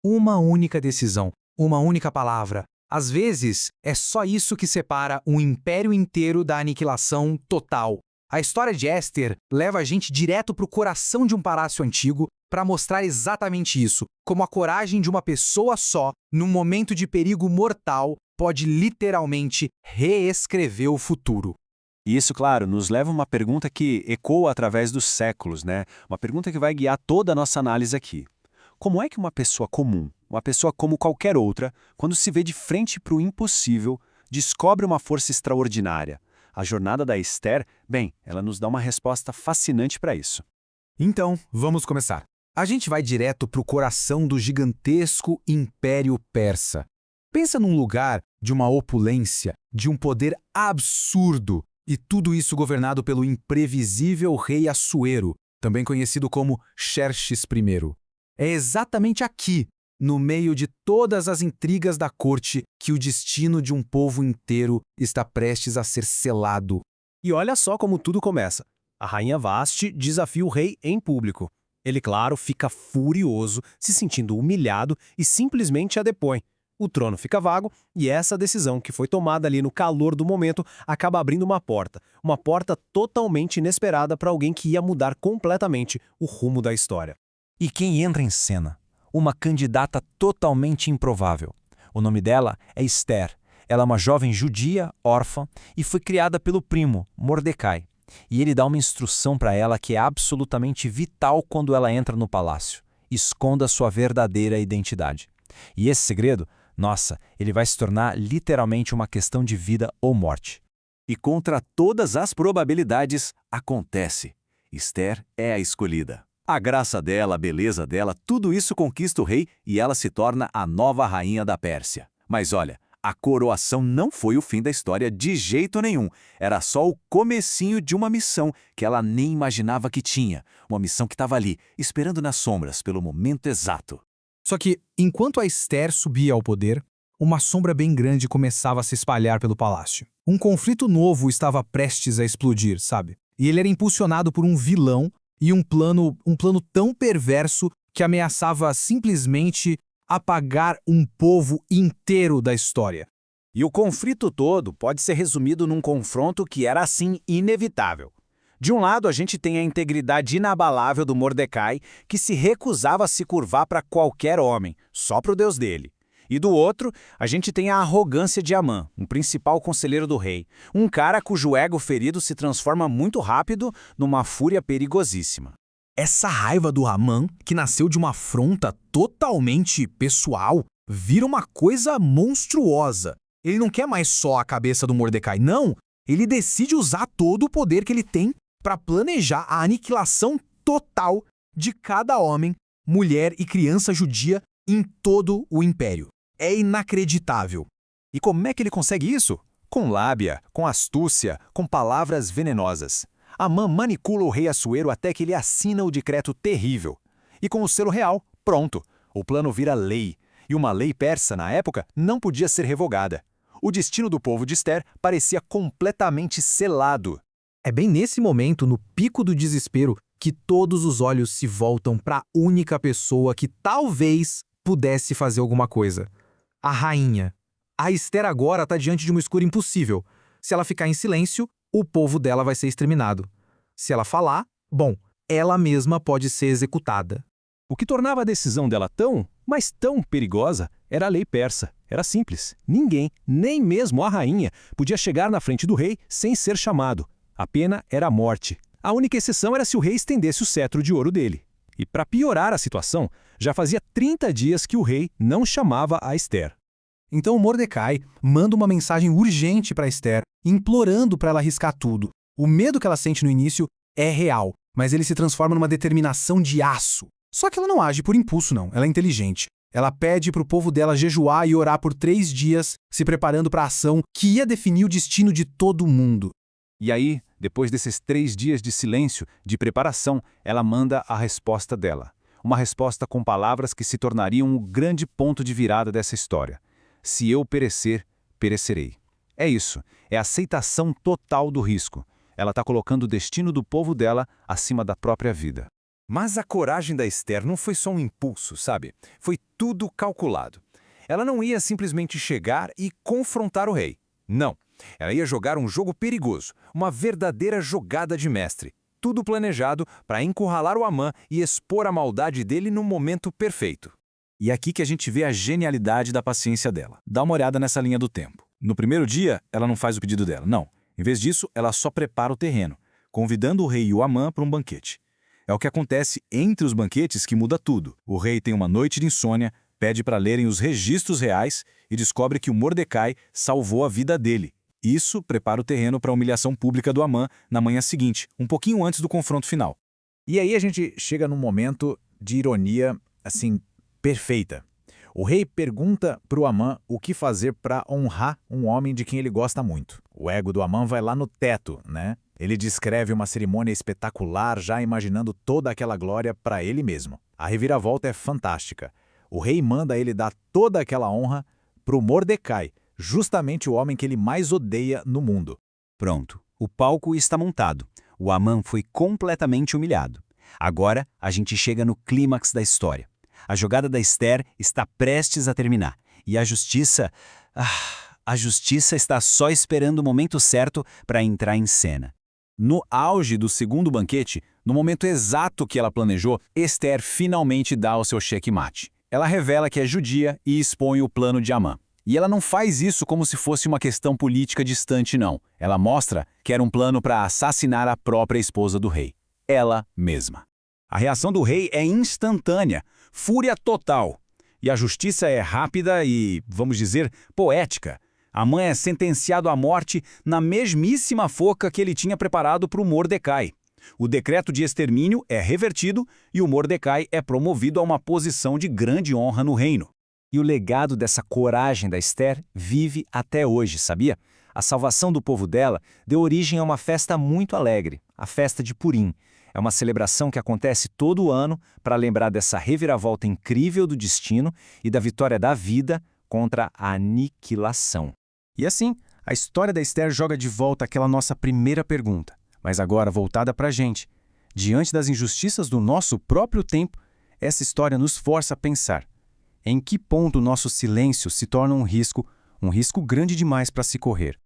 Uma única decisão, uma única palavra. Às vezes, é só isso que separa um império inteiro da aniquilação total. A história de Esther leva a gente direto para o coração de um palácio antigo para mostrar exatamente isso, como a coragem de uma pessoa só, num momento de perigo mortal, pode literalmente reescrever o futuro. E isso, claro, nos leva a uma pergunta que ecoa através dos séculos, né? Uma pergunta que vai guiar toda a nossa análise aqui. Como é que uma pessoa comum, uma pessoa como qualquer outra, quando se vê de frente para o impossível, descobre uma força extraordinária? A jornada da Esther, bem, ela nos dá uma resposta fascinante para isso. Então, vamos começar. A gente vai direto para o coração do gigantesco Império Persa. Pensa num lugar de uma opulência, de um poder absurdo, e tudo isso governado pelo imprevisível rei Assuero, também conhecido como Xerxes I. É exatamente aqui, no meio de todas as intrigas da corte, que o destino de um povo inteiro está prestes a ser selado. E olha só como tudo começa. A rainha Vasti desafia o rei em público. Ele, claro, fica furioso, se sentindo humilhado e simplesmente a depõe. O trono fica vago e essa decisão que foi tomada ali no calor do momento acaba abrindo uma porta totalmente inesperada para alguém que ia mudar completamente o rumo da história. E quem entra em cena? Uma candidata totalmente improvável. O nome dela é Esther. Ela é uma jovem judia, órfã, e foi criada pelo primo, Mordecai. E ele dá uma instrução para ela que é absolutamente vital quando ela entra no palácio. Esconda sua verdadeira identidade. E esse segredo, nossa, ele vai se tornar literalmente uma questão de vida ou morte. E contra todas as probabilidades, acontece. Esther é a escolhida. A graça dela, a beleza dela, tudo isso conquista o rei e ela se torna a nova rainha da Pérsia. Mas olha, a coroação não foi o fim da história de jeito nenhum. Era só o comecinho de uma missão que ela nem imaginava que tinha. Uma missão que estava ali, esperando nas sombras, pelo momento exato. Só que, enquanto a Esther subia ao poder, uma sombra bem grande começava a se espalhar pelo palácio. Um conflito novo estava prestes a explodir, sabe? E ele era impulsionado por um vilão e um plano tão perverso que ameaçava simplesmente apagar um povo inteiro da história. E o conflito todo pode ser resumido num confronto que era, assim, inevitável. De um lado, a gente tem a integridade inabalável do Mordecai, que se recusava a se curvar para qualquer homem, só para o Deus dele. E do outro, a gente tem a arrogância de Amã, um principal conselheiro do rei. Um cara cujo ego ferido se transforma muito rápido numa fúria perigosíssima. Essa raiva do Amã, que nasceu de uma afronta totalmente pessoal, vira uma coisa monstruosa. Ele não quer mais só a cabeça do Mordecai, não. Ele decide usar todo o poder que ele tem para planejar a aniquilação total de cada homem, mulher e criança judia em todo o império. É inacreditável. E como é que ele consegue isso? Com lábia, com astúcia, com palavras venenosas. Amã manipula o rei Assuero até que ele assina o decreto terrível. E com o selo real, pronto, o plano vira lei. E uma lei persa, na época, não podia ser revogada. O destino do povo de Esther parecia completamente selado. É bem nesse momento, no pico do desespero, que todos os olhos se voltam para a única pessoa que talvez pudesse fazer alguma coisa. A rainha. A Esther agora está diante de uma escolha impossível. Se ela ficar em silêncio, o povo dela vai ser exterminado. Se ela falar, bom, ela mesma pode ser executada. O que tornava a decisão dela tão, mas tão perigosa, era a lei persa. Era simples. Ninguém, nem mesmo a rainha, podia chegar na frente do rei sem ser chamado. A pena era a morte. A única exceção era se o rei estendesse o cetro de ouro dele. E para piorar a situação, já fazia 30 dias que o rei não chamava a Esther. Então Mordecai manda uma mensagem urgente para Esther, implorando para ela arriscar tudo. O medo que ela sente no início é real, mas ele se transforma numa determinação de aço. Só que ela não age por impulso, não. Ela é inteligente. Ela pede para o povo dela jejuar e orar por 3 dias, se preparando para a ação que ia definir o destino de todo mundo. E aí, depois desses 3 dias de silêncio, de preparação, ela manda a resposta dela. Uma resposta com palavras que se tornariam o grande ponto de virada dessa história. Se eu perecer, perecerei. É isso, é a aceitação total do risco. Ela está colocando o destino do povo dela acima da própria vida. Mas a coragem da Esther não foi só um impulso, sabe? Foi tudo calculado. Ela não ia simplesmente chegar e confrontar o rei. Não. Ela ia jogar um jogo perigoso, uma verdadeira jogada de mestre. Tudo planejado para encurralar o Amã e expor a maldade dele no momento perfeito. E é aqui que a gente vê a genialidade da paciência dela. Dá uma olhada nessa linha do tempo. No primeiro dia, ela não faz o pedido dela, não. Em vez disso, ela só prepara o terreno, convidando o rei e o Amã para um banquete. É o que acontece entre os banquetes que muda tudo. O rei tem uma noite de insônia, pede para lerem os registros reais e descobre que o Mordecai salvou a vida dele. Isso prepara o terreno para a humilhação pública do Amã na manhã seguinte, um pouquinho antes do confronto final. E aí a gente chega num momento de ironia, assim, perfeita. O rei pergunta para o Amã o que fazer para honrar um homem de quem ele gosta muito. O ego do Amã vai lá no teto, né? Ele descreve uma cerimônia espetacular, já imaginando toda aquela glória para ele mesmo. A reviravolta é fantástica. O rei manda ele dar toda aquela honra para o Mordecai, justamente o homem que ele mais odeia no mundo. Pronto, o palco está montado. O Amã foi completamente humilhado. Agora a gente chega no clímax da história. A jogada da Esther está prestes a terminar. E a justiça... a justiça está só esperando o momento certo para entrar em cena. No auge do segundo banquete, no momento exato que ela planejou, Esther finalmente dá o seu checkmate. Ela revela que é judia e expõe o plano de Amã. E ela não faz isso como se fosse uma questão política distante, não. Ela mostra que era um plano para assassinar a própria esposa do rei. Ela mesma. A reação do rei é instantânea, fúria total. E a justiça é rápida e, vamos dizer, poética. Amã é sentenciado à morte na mesmíssima forca que ele tinha preparado para o Mordecai. O decreto de extermínio é revertido e o Mordecai é promovido a uma posição de grande honra no reino. E o legado dessa coragem da Esther vive até hoje, sabia? A salvação do povo dela deu origem a uma festa muito alegre, a festa de Purim. É uma celebração que acontece todo ano para lembrar dessa reviravolta incrível do destino e da vitória da vida contra a aniquilação. E assim, a história da Esther joga de volta aquela nossa primeira pergunta, mas agora voltada para a gente. Diante das injustiças do nosso próprio tempo, essa história nos força a pensar. Em que ponto o nosso silêncio se torna um risco grande demais para se correr?